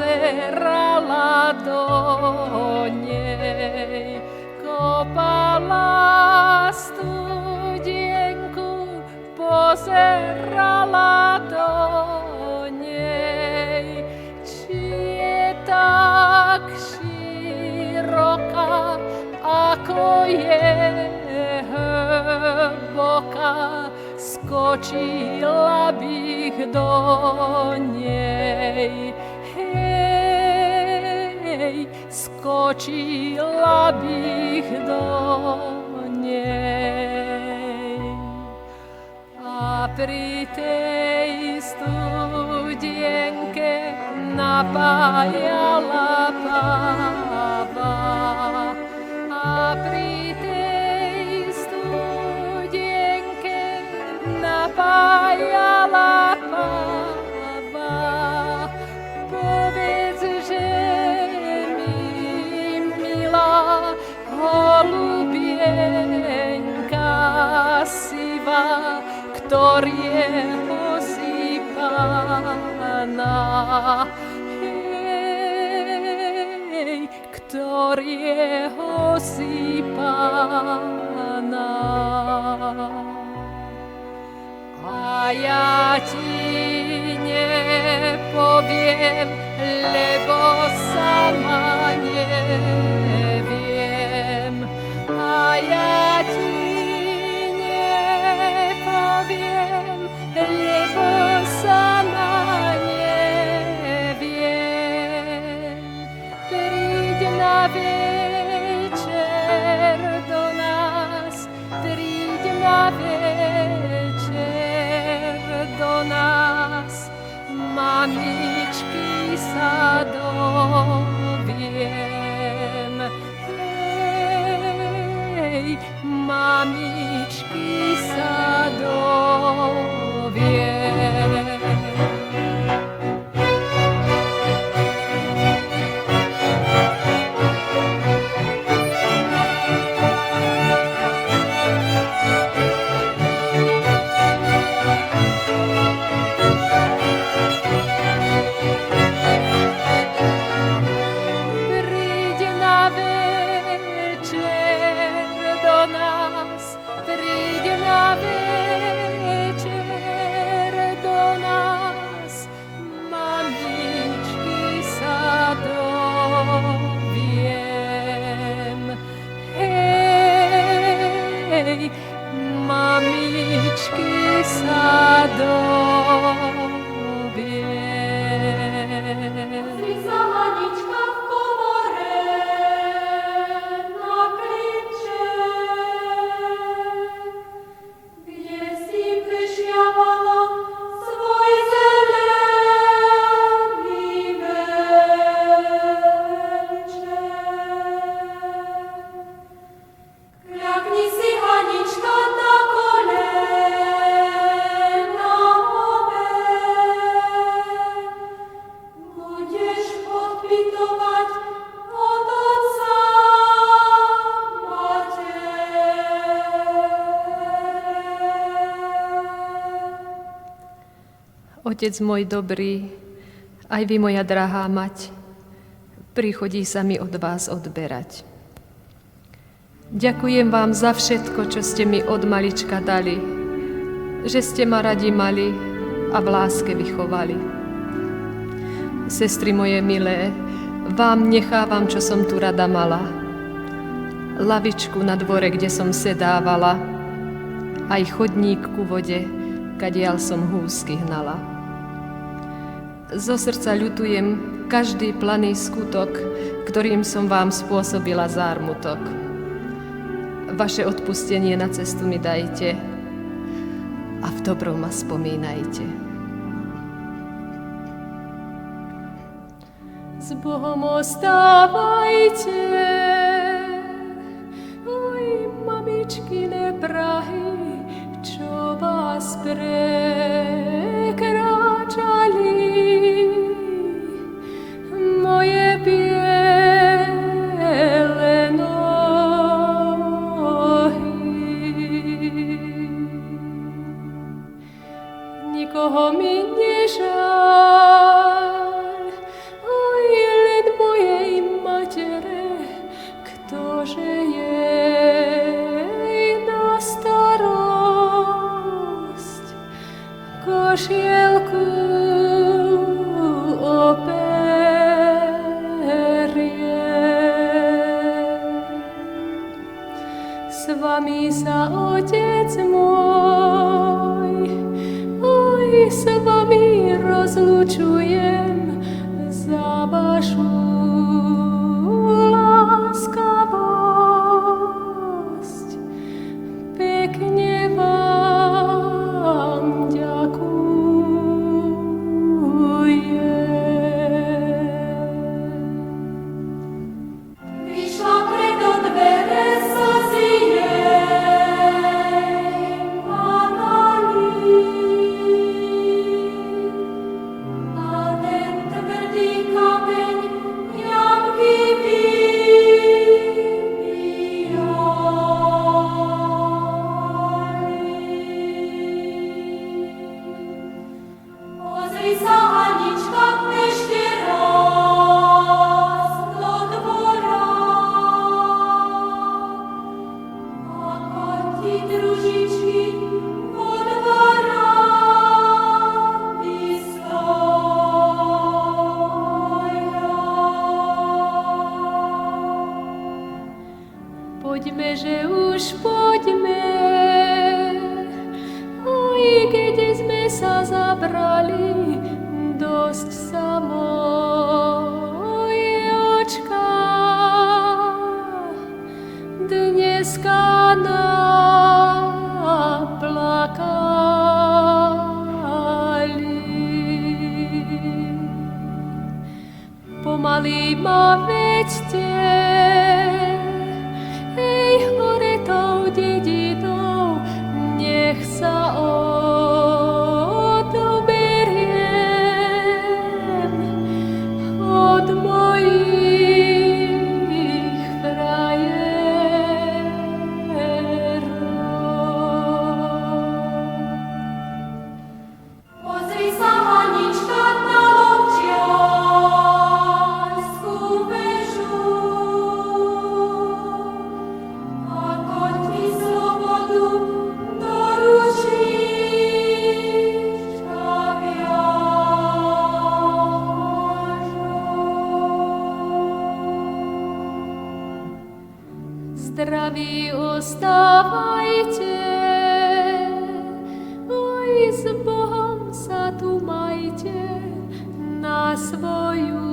pozerala do nej, kopala studienku, pozerala do nej, či je tak široká, ako je hlboká, skočila bych do nej. Hej, skočila bych do nej. A pri tej studienke napájala baba. A pri tej studienke napájala baba. Povedz, že mi milá holubienka sivá, ktorého si pána. Hej, ktorého si pána. A ja ti nepoviem, lebo sama neviem. A ja ti nepoviem, lebo sama neviem. Príď na večer do nás, príď na večer do nás, mamičky sa doviem. Hej, mamičky sa doviem. Mamičky sa doviem. Si sa Hanička v komore nakliče, kde si prešiavala svoj zelený venček. Kľakni si, Hanička, na kolena obe. Budeš podpitovať od otca matere. Otec môj dobrý, aj vy, moja drahá mať, prichodí sa mi od vás odberať. Ďakujem vám za všetko, čo ste mi od malička dali, že ste ma radi mali a v láske vychovali. Sestry moje milé, vám nechávam, čo som tu rada mala. Lavičku na dvore, kde som sedávala, aj chodník ku vode, kadiaľ som húsky hnala. Zo srdca ľutujem každý planý skutok, ktorým som vám spôsobila zármutok. Vaše odpustenie na cestu mi dajte a v dobrom ma spomínajte. S Bohom ostávajte, oj, mamičkine prahy, čo vás prekráčali. Moje biele nikoho mi nežal, oj, vami sa, Otec môj, oj, s vami rozlučujem za vašu láskavosť. Pekne vám ďakujem. Vyšla predo dvere slzy jej, Panali. A ten tvrdý kameň jamky vypijali. Ozri sa, Anička, ešte raz do dvora. Ako ti družičky vo dvora vystoja. Poďme, že už poďme, oj, keď sme sa zabrali, dosť sa moje očka dneska naplakali. Pomaly ma vedzte, hore tou dedinou, nech sa odoberiem od mojich frajerov. Pozri sa, Anička, na Lobčiansku väžu. Ako ti slobodu doručíš a viažu. Zdraví ostávajte, oj, s Bohom sa tu majte na svoju